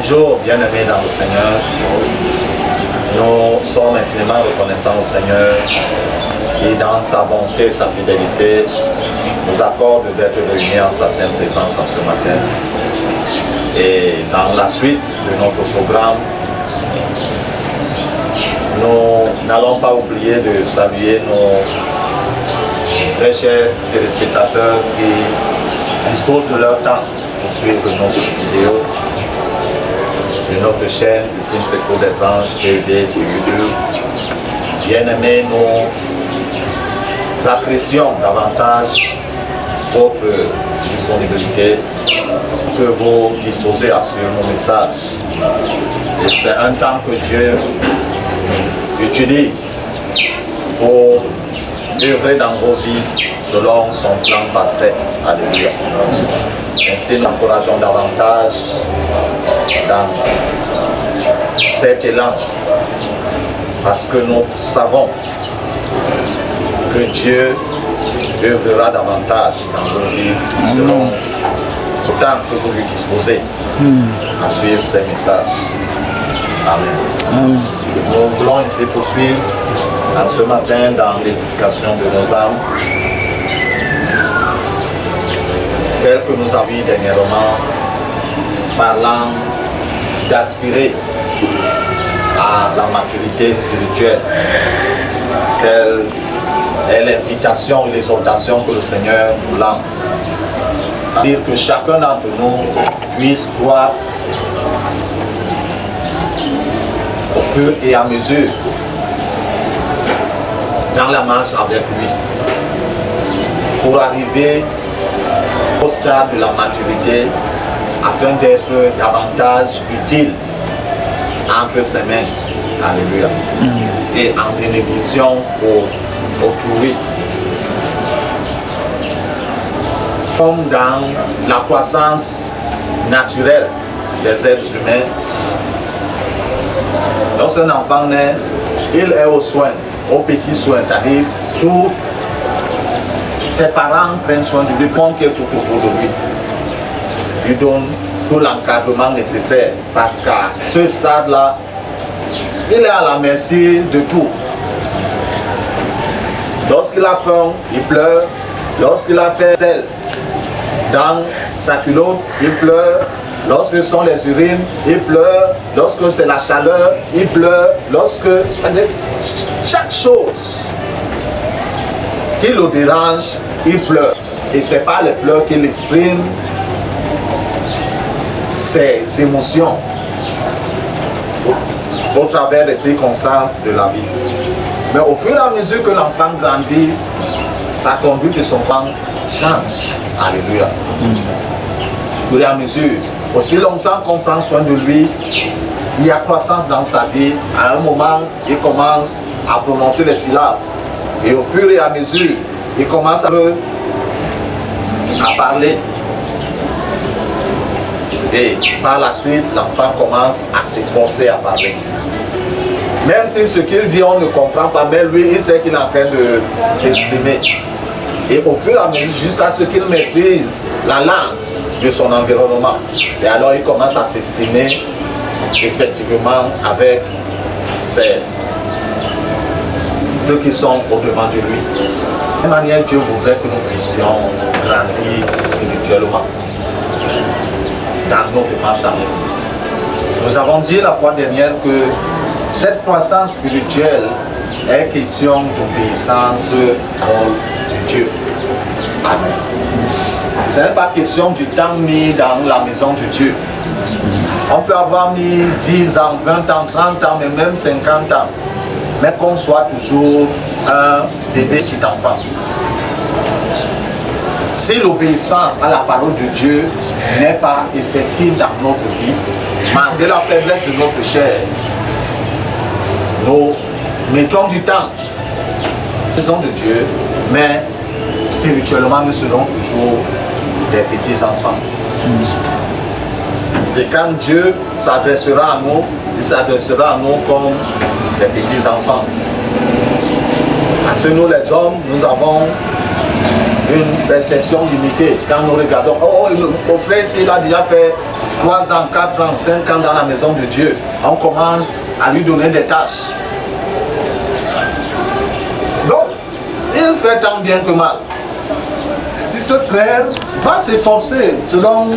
Bonjour, bien-aimés dans le Seigneur. Nous sommes infiniment reconnaissants au Seigneur qui, dans sa bonté et sa fidélité, nous accorde d'être réunis en sa sainte présence en ce matin. Et dans la suite de notre programme, nous n'allons pas oublier de saluer nos très chers téléspectateurs qui disposent de leur temps pour suivre nos vidéos sur notre chaîne Ultime Secours des Anges TV sur YouTube. Bien-aimés, nous apprécions davantage votre disponibilité que vous disposez à suivre nos messages. Et c'est un temps que Dieu utilise pour œuvrer dans vos vies selon son plan parfait. Alléluia. Ainsi, nous encourageons davantage dans cet élan parce que nous savons que Dieu œuvrera davantage dans vos vies selon autant que vous lui disposez à suivre ces messages. Amen. Nous voulons ainsi poursuivre en ce matin dans l'éducation de nos âmes, tel que nous avons vu dernièrement, parlant d'aspirer à la maturité spirituelle, telle est l'invitation et l'exhortation que le Seigneur nous lance. C'est-à-dire que chacun d'entre nous puisse voir au fur et à mesure dans la marche avec lui pour arriver au stade de la maturité afin d'être davantage utile entre ses mains. Alléluia. Et en bénédiction pour autrui. Comme dans la croissance naturelle des êtres humains, lorsqu'un enfant naît, il est aux soins, aux petits soins, c'est-à-dire tous ses parents prennent soin de lui, font tout autour de lui, lui donnent tout l'encadrement nécessaire, parce qu'à ce stade-là, il est à la merci de tout. Lorsqu'il a faim, il pleure. Lorsqu'il a fait sel dans sa culotte, il pleure. Lorsque ce sont les urines, il pleure. Lorsque c'est la chaleur, il pleure. Lorsque chaque chose qui le dérange, il pleure. Et ce n'est pas les pleurs qu'il exprime ses émotions au travers des circonstances de la vie. Mais au fur et à mesure que l'enfant grandit, sa conduite et son plan changent. Alléluia. Au fur et à mesure, aussi longtemps qu'on prend soin de lui, il y a croissance dans sa vie. À un moment, il commence à prononcer les syllabes. Et au fur et à mesure, il commence à parler. Et par la suite, l'enfant commence à s'efforcer à parler. Même si ce qu'il dit, on ne comprend pas, mais lui, il sait qu'il est en train de s'exprimer. Et au fur et à mesure, jusqu'à ce qu'il maîtrise la langue de son environnement. Et alors, il commence à s'exprimer effectivement avec ceux qui sont au-devant de lui. De toute manière, Dieu voudrait que nous puissions grandir spirituellement dans notre marche avec lui. Nous avons dit la fois dernière que cette croissance spirituelle est question d'obéissance au Dieu. Amen. Ce n'est pas question du temps mis dans la maison de Dieu. On peut avoir mis 10 ans, 20 ans, 30 ans, mais même 50 ans. Mais qu'on soit toujours un bébé petit enfant. Si l'obéissance à la parole de Dieu n'est pas effective dans notre vie, malgré la faiblesse de notre chair, nous mettons du temps faisons de Dieu, mais spirituellement nous serons toujours des petits enfants. Et quand Dieu s'adressera à nous, il s'adressera à nous comme des petits enfants. Parce que nous les hommes, nous avons une perception limitée. Quand nous regardons, oh, mon frère, s'il a déjà fait 3 ans, 4 ans, 5 ans dans la maison de Dieu, on commence à lui donner des tâches. Donc, il fait tant bien que mal. Si ce frère va s'efforcer selon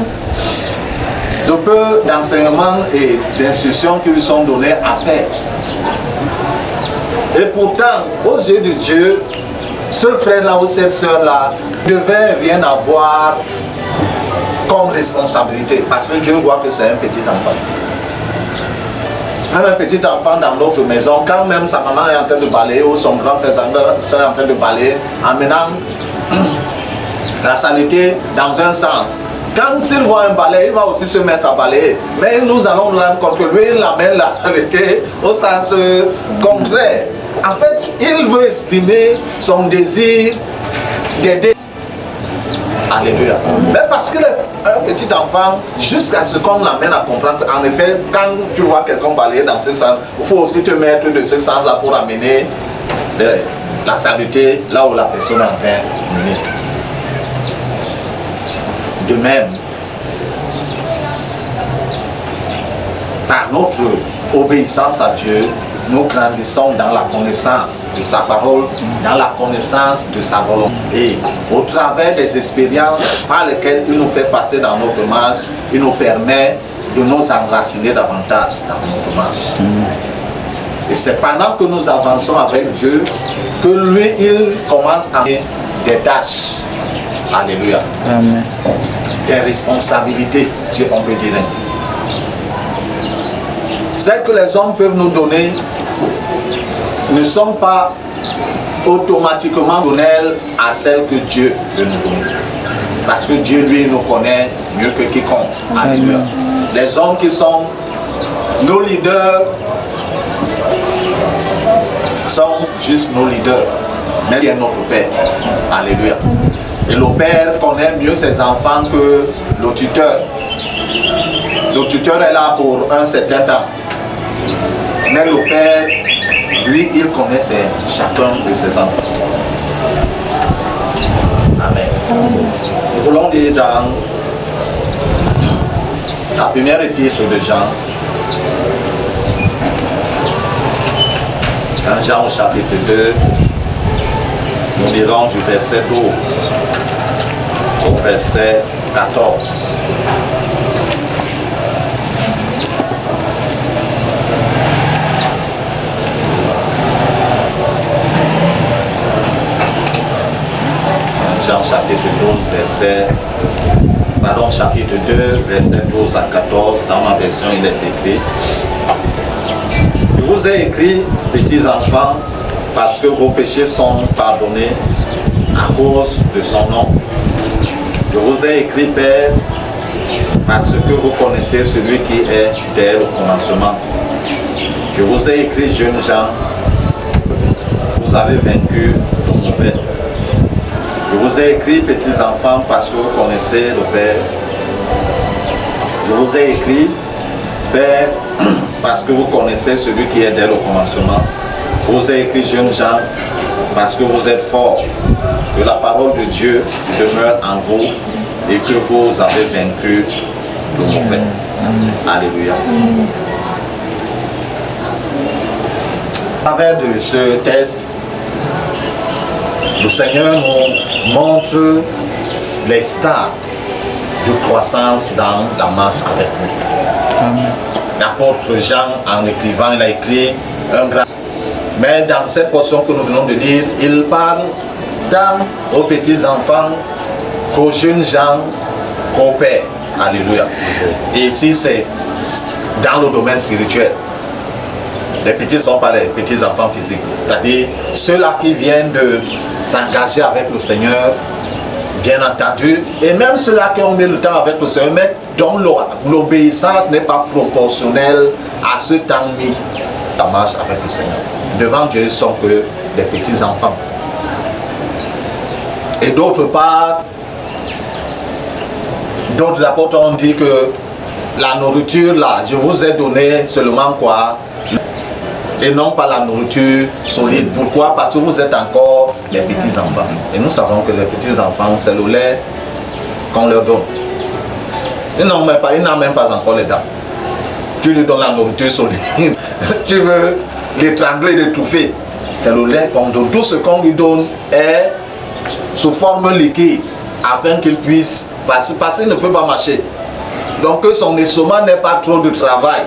le peu d'enseignements et d'instructions qui lui sont donnés à faire. Et pourtant, aux yeux de Dieu, ce frère-là ou cette sœur-là ne devait rien avoir comme responsabilité, parce que Dieu voit que c'est un petit enfant. Un petit enfant dans notre maison, quand même sa maman est en train de balayer ou son grand frère est en train de balayer, en menant la saleté dans un sens. Quand il voit un balai, il va aussi se mettre à balayer. Mais nous allons rendre compte que lui, il amène la saleté au sens contraire. En fait, il veut exprimer son désir d'aider. Alléluia. Mais parce qu'il est un petit enfant, jusqu'à ce qu'on l'amène à comprendre qu'en effet, quand tu vois quelqu'un balayer dans ce sens, il faut aussi te mettre de ce sens-là pour amener la saleté là où la personne est en train de mener. De même, par notre obéissance à Dieu, nous grandissons dans la connaissance de sa parole, dans la connaissance de sa volonté. Et au travers des expériences par lesquelles il nous fait passer dans notre marche, il nous permet de nous enraciner davantage dans notre marche. Et c'est pendant que nous avançons avec Dieu que lui, il commence à faire des tâches. Alléluia. Amen. Des responsabilités, si on peut dire ainsi. Celles que les hommes peuvent nous donner ne sont pas automatiquement données à celles que Dieu veut nous donner. Parce que Dieu, lui, nous connaît mieux que quiconque. Alléluia. Les hommes qui sont nos leaders sont juste nos leaders. Mais il est notre Père. Alléluia. Et le Père connaît mieux ses enfants que le tuteur. Le tuteur est là pour un certain temps. Mais le Père, lui, il connaît chacun de ses enfants. Amen. Nous voulons lire dans la première épître de Jean. Dans Jean au chapitre 2, nous lirons du verset 12 au verset 14. Jean chapitre 12, chapitre 2, verset 12 à 14, dans ma version il est écrit: Je vous ai écrit, petits enfants, parce que vos péchés sont pardonnés à cause de son nom. Je vous ai écrit, Père, parce que vous connaissez celui qui est dès le commencement. Je vous ai écrit, jeunes gens, vous avez vaincu le mauvais. Je vous ai écrit, petits enfants, parce que vous connaissez le Père. Je vous ai écrit, Père, parce que vous connaissez celui qui est dès le commencement. Je vous ai écrit, jeunes gens, parce que vous êtes forts, que la parole de Dieu demeure en vous et que vous avez vaincu le mauvais. Alléluia. À travers de ce texte, le Seigneur nous montre les stades de croissance dans la marche avec lui. L'apôtre Jean, en écrivant, il a écrit un grand... Mais dans cette portion que nous venons de lire, il parle tant aux petits enfants qu'aux jeunes gens coopèrent. Alléluia. Et ici, c'est dans le domaine spirituel. Les petits sont pas les petits enfants physiques. C'est-à-dire ceux-là qui viennent de s'engager avec le Seigneur, bien entendu, et même ceux-là qui ont mis le temps avec le Seigneur, mais dont l'obéissance n'est pas proportionnelle à ce temps mis en marche avec le Seigneur. Devant Dieu, ils sont que des petits enfants. Et d'autre part, d'autres apôtres ont dit que la nourriture là, je vous ai donné seulement quoi? Et non pas la nourriture solide. Pourquoi? Parce que vous êtes encore les petits enfants. Et nous savons que les petits enfants, c'est le lait qu'on leur donne. Il n'a même pas encore les dents. Tu lui donnes la nourriture solide. Tu veux l'étrangler, l'étouffer. C'est le lait qu'on donne. Tout ce qu'on lui donne est sous forme liquide afin qu'il puisse passer parce qu'il ne peut pas marcher. Donc que son estomac n'ait pas trop de travail.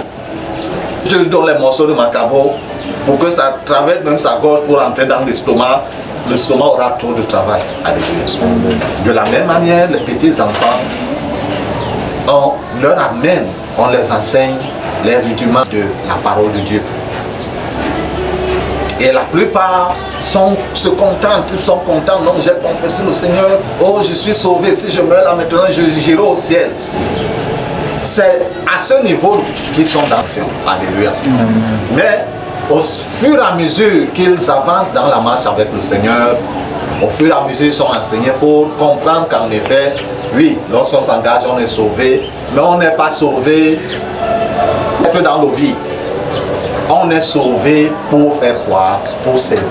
Je lui donne les morceaux de macabo pour que ça traverse même sa gorge pour entrer dans l'estomac. L'estomac aura trop de travail. Alléluia. De la même manière, les petits enfants, on leur amène, on les enseigne les rudiments de la parole de Dieu. Et la plupart se contentent, ils sont contents. Non, j'ai confessé le Seigneur, oh je suis sauvé, si je meurs là maintenant, j'irai au ciel. C'est à ce niveau qu'ils sont d'action. Alléluia. Mais au fur et à mesure qu'ils avancent dans la marche avec le Seigneur, au fur et à mesure ils sont enseignés pour comprendre qu'en effet, oui, lorsqu'on s'engage, on est sauvé, mais on n'est pas sauvé que dans le vide. On est sauvé pour faire quoi? Pour servir.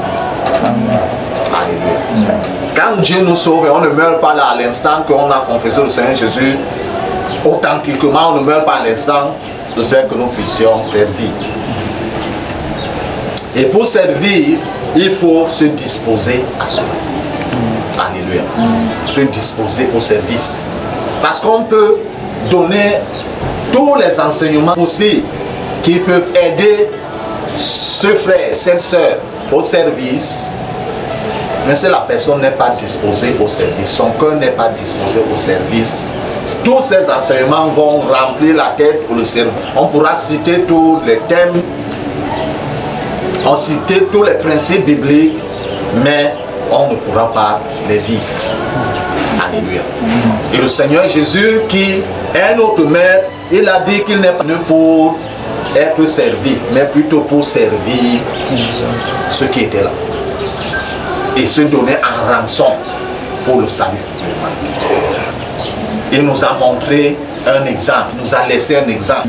Alléluia. Quand Dieu nous sauve, on ne meurt pas là à l'instant qu'on a confessé le Seigneur Jésus. Authentiquement, on ne meurt pas à l'instant de ce que nous puissions servir. Et pour servir, il faut se disposer à cela. Alléluia. Se disposer au service. Parce qu'on peut donner tous les enseignements aussi qui peuvent aider ce frère, cette soeur au service. Mais si la personne n'est pas disposée au service, son cœur n'est pas disposé au service, tous ces enseignements vont remplir la tête pour le cerveau. On pourra citer tous les thèmes, on citer tous les principes bibliques, mais on ne pourra pas les vivre. Alléluia. Et le Seigneur Jésus, qui est notre maître, il a dit qu'il n'est pas venu pour être servi, mais plutôt pour servir ceux qui étaient là. Et se donner en rançon pour le salut. Il nous a montré un exemple, nous a laissé un exemple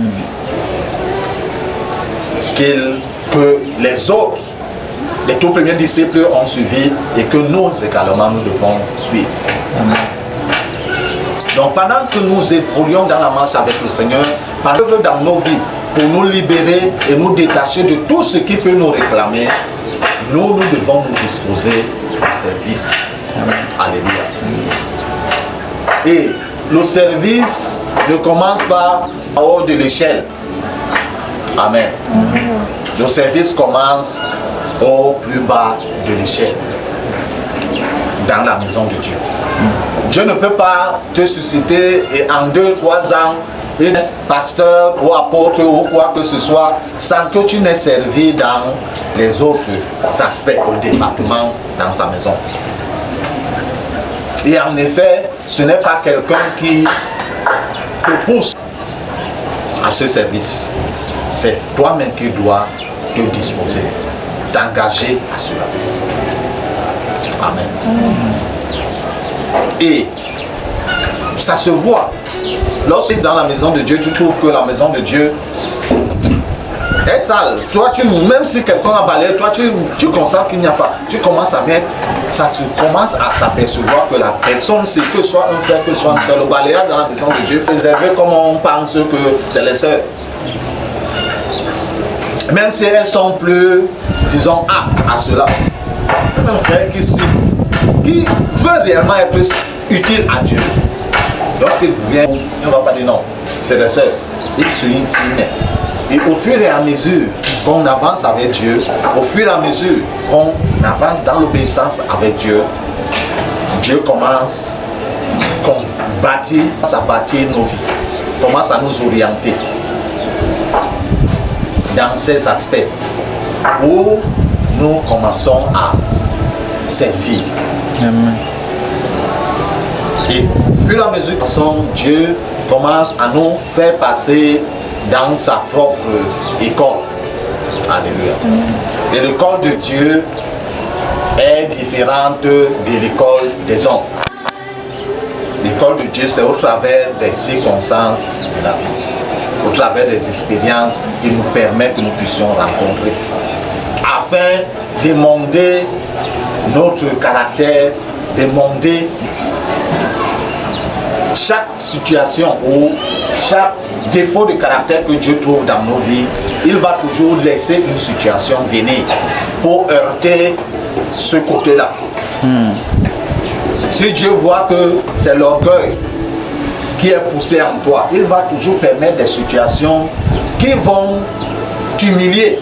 que les autres, les tout premiers disciples ont suivi et que nous également nous devons suivre. Donc pendant que nous évoluons dans la marche avec le Seigneur, par œuvre dans nos vies, pour nous libérer et nous détacher de tout ce qui peut nous réclamer, nous devons nous disposer au service. Alléluia. Et le service ne commence pas en haut de l'échelle. Amen. Le service commence au plus bas de l'échelle, dans la maison de Dieu. Dieu ne peut pas te susciter et en 2-3 ans être pasteur ou apôtre ou quoi que ce soit sans que tu n'aies servi dans les autres aspects au département dans sa maison. Et en effet, ce n'est pas quelqu'un qui te pousse à ce service. C'est toi-même qui dois te disposer, t'engager à cela. Amen. Et ça se voit. Lorsque dans la maison de Dieu, tu trouves que la maison de Dieu est sale. Toi, même si quelqu'un a balayé, toi, tu constates qu'il n'y a pas. Tu commences à mettre, commence à s'apercevoir que la personne, c'est que soit un frère, que soit un seul. Le balayage dans la maison de Dieu, préservé comme on pense que c'est les sœurs. Même si elles sont plus, disons, aptes à cela. Même un frère qui veut réellement être utile à Dieu. Lorsqu'il vous vient, on ne va pas dire non, c'est les sœurs. Il suit, et au fur et à mesure qu'on avance avec Dieu, au fur et à mesure qu'on avance dans l'obéissance avec Dieu, Dieu commence à bâtir nos vies, commence à nous orienter dans ces aspects où nous commençons à servir. Amen. Et au fur et à mesure que Dieu commence à nous faire passer dans sa propre école. Alléluia. Et l'école de Dieu est différente de l'école des hommes. L'école de Dieu, c'est au travers des circonstances de la vie, au travers des expériences qui nous permettent que nous puissions rencontrer, afin d'émonder notre caractère, d'émonder chaque situation ou chaque défaut de caractère que Dieu trouve dans nos vies, il va toujours laisser une situation venir pour heurter ce côté-là. Si Dieu voit que c'est l'orgueil qui est poussé en toi, il va toujours permettre des situations qui vont t'humilier.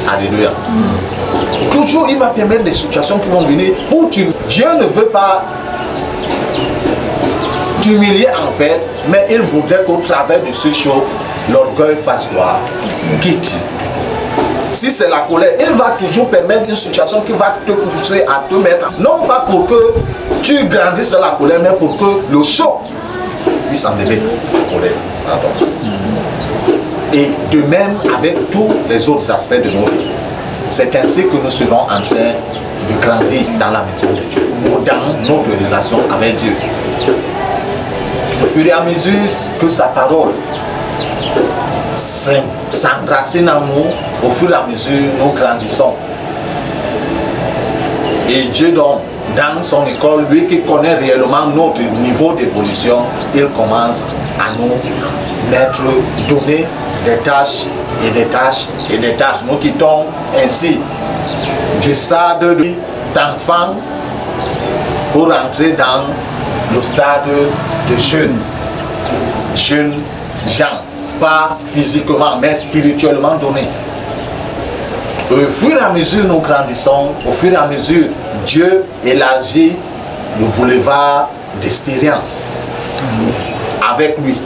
Alléluia. Toujours, il va permettre des situations qui vont venir pour t'humilier. Dieu ne veut pas t'humilier en fait, mais il voudrait qu'au travers de ce show, l'orgueil fasse quoi? Quitte. Si c'est la colère, il va toujours permettre une situation qui va te pousser à te mettre, non pas pour que tu grandisses dans la colère, mais pour que le choc puisse enlever la colère. Pardon. Et de même avec tous les autres aspects de nos vies. C'est ainsi que nous serons en train de grandir dans la maison de Dieu, ou dans notre relation avec Dieu. Au fur et à mesure que sa parole s'enracine en nous, au fur et à mesure nous grandissons. Et Dieu donc, dans son école, lui qui connaît réellement notre niveau d'évolution, il commence à nous donner des tâches et des tâches et des tâches. Nous quittons ainsi du stade d'enfant pour entrer dans le stade de jeunes gens, pas physiquement mais spirituellement donné. Au fur et à mesure nous grandissons, au fur et à mesure Dieu élargit le boulevard d'expérience avec lui,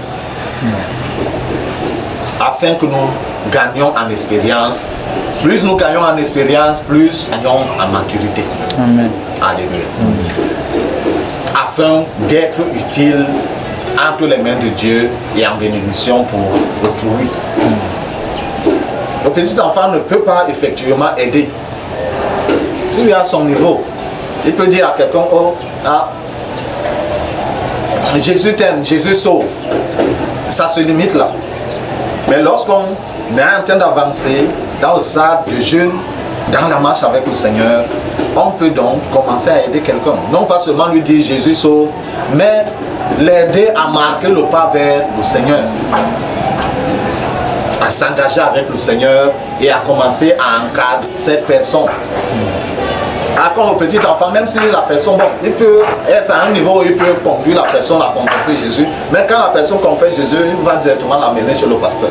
afin que nous gagnions en expérience. Plus nous gagnons en expérience, plus nous gagnons en maturité. Amen. Alléluia. Afin d'être utile entre les mains de Dieu et en bénédiction pour autrui. Le petit enfant ne peut pas effectivement aider. S'il est à son niveau, il peut dire à quelqu'un, oh, ah, Jésus t'aime, Jésus sauve. Ça se limite là. Mais lorsqu'on est en train d'avancer dans le stade de jeûne, dans la marche avec le Seigneur, on peut donc commencer à aider quelqu'un. Non pas seulement lui dire Jésus sauve, mais l'aider à marquer le pas vers le Seigneur, à s'engager avec le Seigneur et à commencer à encadrer cette personne. Quand le petit enfant, même si la personne, bon, il peut être à un niveau où il peut conduire la personne à confesser Jésus, mais quand la personne confesse Jésus, il va directement l'amener chez le pasteur.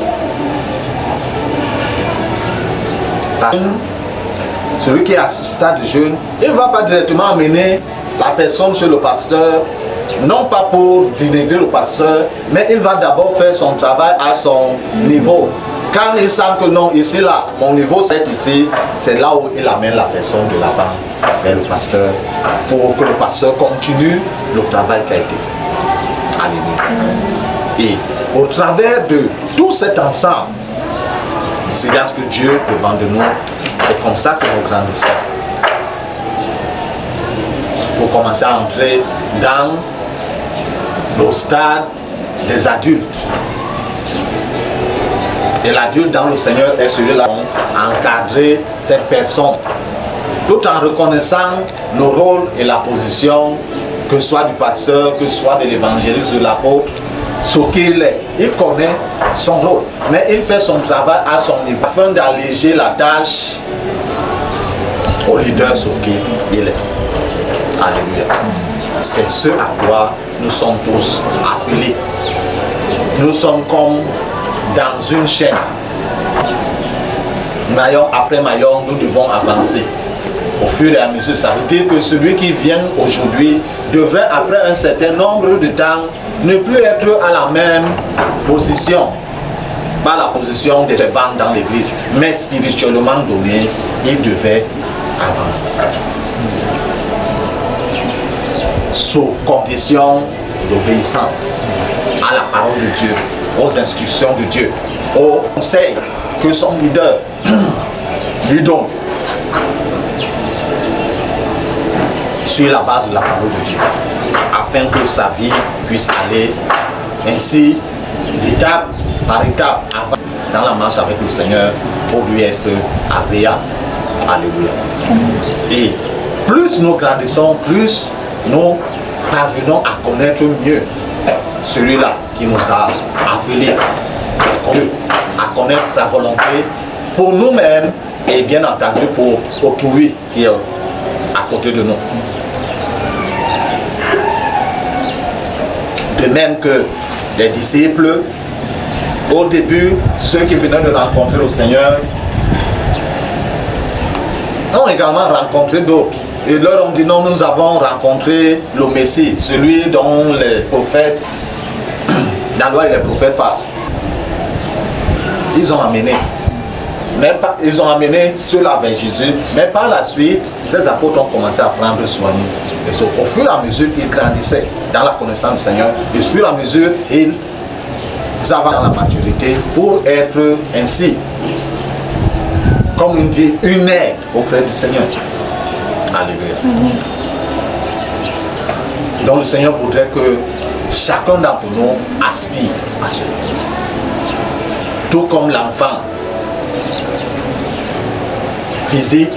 Celui qui est à ce stade de jeûne, il ne va pas directement amener la personne chez le pasteur, non pas pour dénigrer le pasteur, mais il va d'abord faire son travail à son niveau. Quand il sent que non, ici là, mon niveau c'est ici, c'est là où il amène la personne de là-bas vers le pasteur, pour que le pasteur continue le travail qui a été. Alléluia. Et au travers de tout cet ensemble, l'expérience que Dieu devant de nous, c'est comme ça que nous grandissons. Pour commencer à entrer dans le stade des adultes. Et l'adulte dans le Seigneur est celui-là à encadrer cette personne, tout en reconnaissant le rôle et la position, que ce soit du pasteur, que ce soit de l'évangéliste, de l'apôtre, ce qu'il est. Il connaît son rôle, mais il fait son travail à son niveau, afin d'alléger la tâche au leader sur qui il est. Alléluia. C'est ce à quoi nous sommes tous appelés. Nous sommes comme dans une chaîne. Maillon après maillon, nous devons avancer. Au fur et à mesure, ça veut dire que celui qui vient aujourd'hui devrait, après un certain nombre de temps, ne plus être à la même position. Pas la position des bancs dans l'église, mais spirituellement donné, il devait avancer. Sous condition d'obéissance à la parole de Dieu, aux instructions de Dieu, aux conseils que son leader lui donne, sur la base de la parole de Dieu, afin que sa vie puisse aller ainsi d'étape par étape dans la marche avec le Seigneur pour lui être agréable. Alléluia. Et plus nous grandissons, plus nous parvenons à connaître mieux celui-là qui nous a appelés à connaître sa volonté pour nous-mêmes et bien entendu pour autrui qui est à côté de nous. De même que les disciples, au début, ceux qui venaient de rencontrer le Seigneur, ont également rencontré d'autres. Et leur ont dit non, nous avons rencontré le Messie, celui dont les prophètes, la loi et les prophètes parlent. Ils ont amené. Ils ont amené ceux-là vers Jésus, mais par la suite, ces apôtres ont commencé à prendre soin d'eux. Et au fur et à mesure qu'ils grandissaient dans la connaissance du Seigneur, au fur et à mesure, ils avaient dans la maturité pour être ainsi, comme on dit, une aide auprès du Seigneur. Alléluia. Donc le Seigneur voudrait que chacun d'entre nous aspire à cela. Tout comme l'enfant physique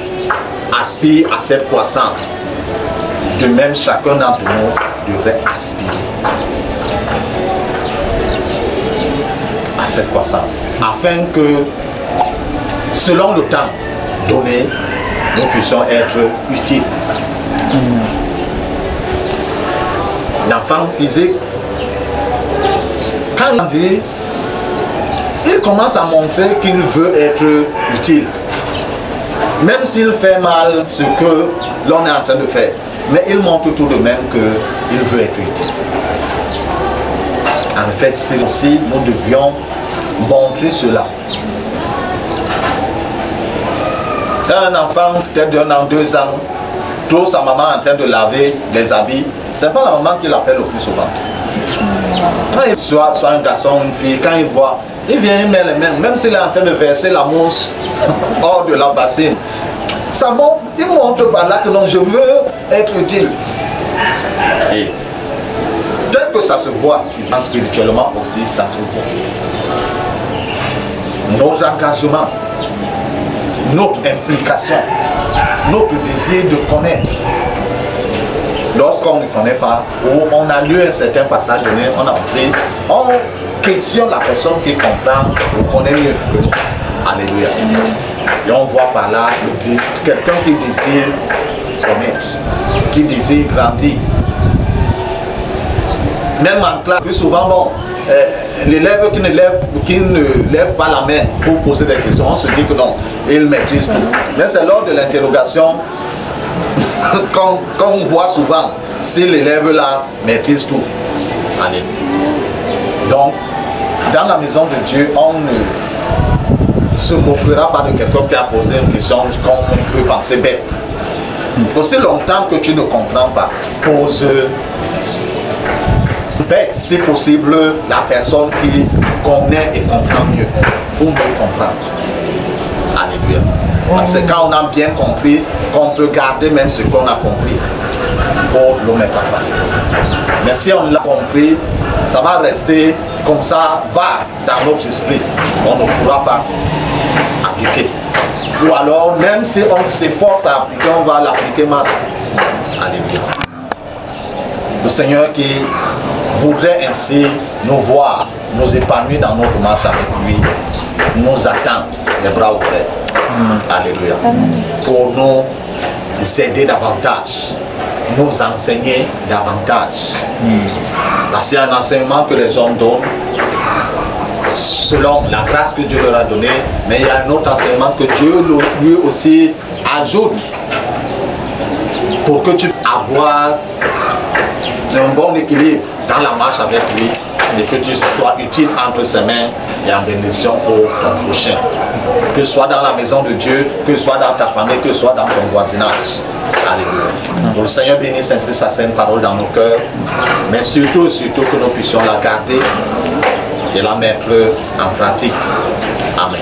aspire à cette croissance, de même chacun d'entre nous devrait aspirer à cette croissance, afin que selon le temps donné, nous puissions être utiles. L'enfant physique, quand il dit, il commence à montrer qu'il veut être utile. Même s'il fait mal ce que l'on est en train de faire, mais il montre tout de même qu'il veut être utile. En fait, aussi, nous devions montrer cela. Un enfant, peut-être d'un an, 2 ans, trouve sa maman en train de laver les habits, c'est pas la maman qui l'appelle le plus souvent. Quand il soit un garçon, une fille, quand il voit, il vient, il met les mains, même s'il est en train de verser la mousse hors de la bassine. Ça montre, il montre par là que non, je veux être utile. Et tel que ça se voit, spirituellement aussi, ça se voit. Nos engagements, notre implication, notre désir de connaître. Lorsqu'on ne connaît pas, ou on a lu un certain passage donné, on a appris, on questionne la personne qui comprend ou connaît mieux que nous. Alléluia. Et on voit par là quelqu'un qui désire connaître, qui désire grandir. Même en classe, plus souvent, bon, l'élève qui ne lève pas la main pour poser des questions, on se dit que non, il maîtrise tout. Mais c'est lors de l'interrogation qu'on voit souvent si l'élève là maîtrise tout. Allez. Donc, dans la maison de Dieu, on ne se moquera pas de quelqu'un qui a posé une question qu'on peut penser bête. Aussi longtemps que tu ne comprends pas, pose une question. Bête, si possible, la personne qui connaît et comprend mieux, pour mieux comprendre. Alléluia. C'est quand on a bien compris qu'on peut garder même ce qu'on a compris pour le mettre en pratique. Mais si on l'a compris, ça va rester comme ça, va dans notre esprit. On ne pourra pas appliquer. Ou alors, même si on s'efforce à appliquer, on va l'appliquer mal. Alléluia. Le Seigneur qui voudrait ainsi nous voir, nous épanouir dans notre marche avec lui, nous attend les bras ouverts. Alléluia. Pour nous aider davantage, nous enseigner davantage. Parce qu'il y a un enseignement que les hommes donnent selon la grâce que Dieu leur a donnée, mais il y a un autre enseignement que Dieu lui aussi ajoute pour que tu puisses avoir un bon équilibre dans la marche avec lui et que tu sois utile entre ses mains et en bénédiction pour ton prochain. Que ce soit dans la maison de Dieu, que ce soit dans ta famille, que ce soit dans ton voisinage. Alléluia. Que le Seigneur bénisse ainsi sa sainte parole dans nos cœurs, mais surtout que nous puissions la garder et la mettre en pratique. Amen.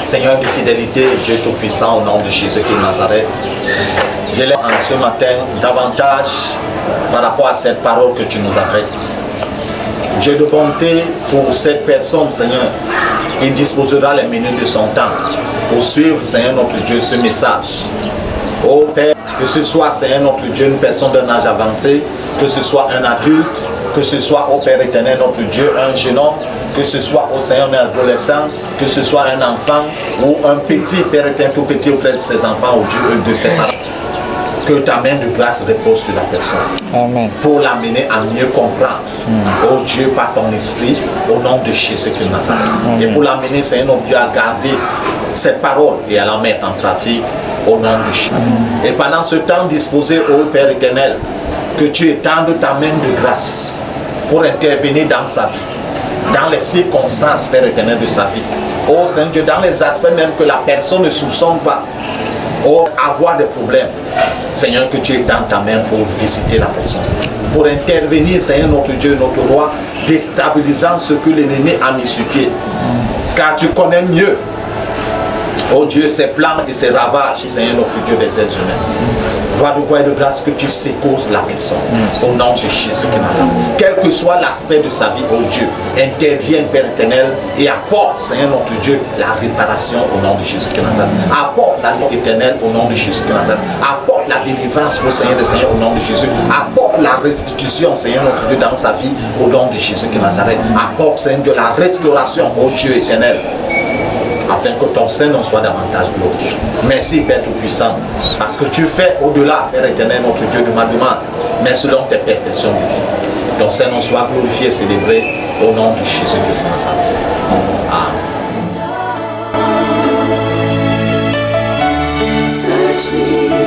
Seigneur de fidélité, Dieu Tout-Puissant, au nom de Jésus-Christ de Nazareth, je lève en ce matin davantage par rapport à cette parole que tu nous adresses. Dieu de bonté pour cette personne, Seigneur, qui disposera les minutes de son temps pour suivre, Seigneur notre Dieu, ce message. Ô Père, que ce soit, Seigneur notre Dieu, une personne d'un âge avancé, que ce soit un adulte, que ce soit, au Père éternel, notre Dieu, un jeune homme, que ce soit au Seigneur un adolescent, que ce soit un enfant ou un petit, Père éternel, tout petit auprès de ses enfants, au Dieu de ses parents. Que ta main de grâce repose sur la personne. Amen. Pour l'amener à mieux comprendre, oh Dieu, par ton esprit, au nom de Jésus-Christ de Nazareth. Et pour l'amener, Seigneur, notre Dieu, à garder cette parole et à la mettre en pratique au nom de Jésus. Et pendant ce temps disposé, ô Père éternel, que tu étendes ta main de grâce pour intervenir dans sa vie, dans les circonstances, Père éternel, de sa vie. Oh Seigneur Dieu, dans les aspects même que la personne ne soupçonne pas. Or, avoir des problèmes, Seigneur, que tu étends ta main pour visiter la personne, pour intervenir, Seigneur, notre Dieu, notre roi, déstabilisant ce que l'ennemi a mis sur pied. Car tu connais mieux, oh Dieu, ses plans et ses ravages, Seigneur, notre Dieu, des êtres humains. Vois de quoi et de grâce que tu secours la personne au nom de Jésus-Christ. Quel que soit l'aspect de sa vie, oh Dieu, interviens, Père éternel, et apporte, Seigneur notre Dieu, la réparation au nom de Jésus-Christ. Apporte la vie éternelle au nom de Jésus-Christ. Apporte la délivrance au Seigneur des Seigneurs au nom de Jésus. Apporte la restitution, Seigneur notre Dieu, dans sa vie au nom de Jésus-Christ. Apporte, Seigneur Dieu, la restauration, oh Dieu éternel, afin que ton Saint-Nom soit davantage glorifié. Merci Père Tout-Puissant, parce que tu fais au-delà, Père éternel, notre Dieu, de ma demande, mais selon tes perfections divines. Ton Saint-Nom soit glorifié et célébré au nom de Jésus-Christ. Amen.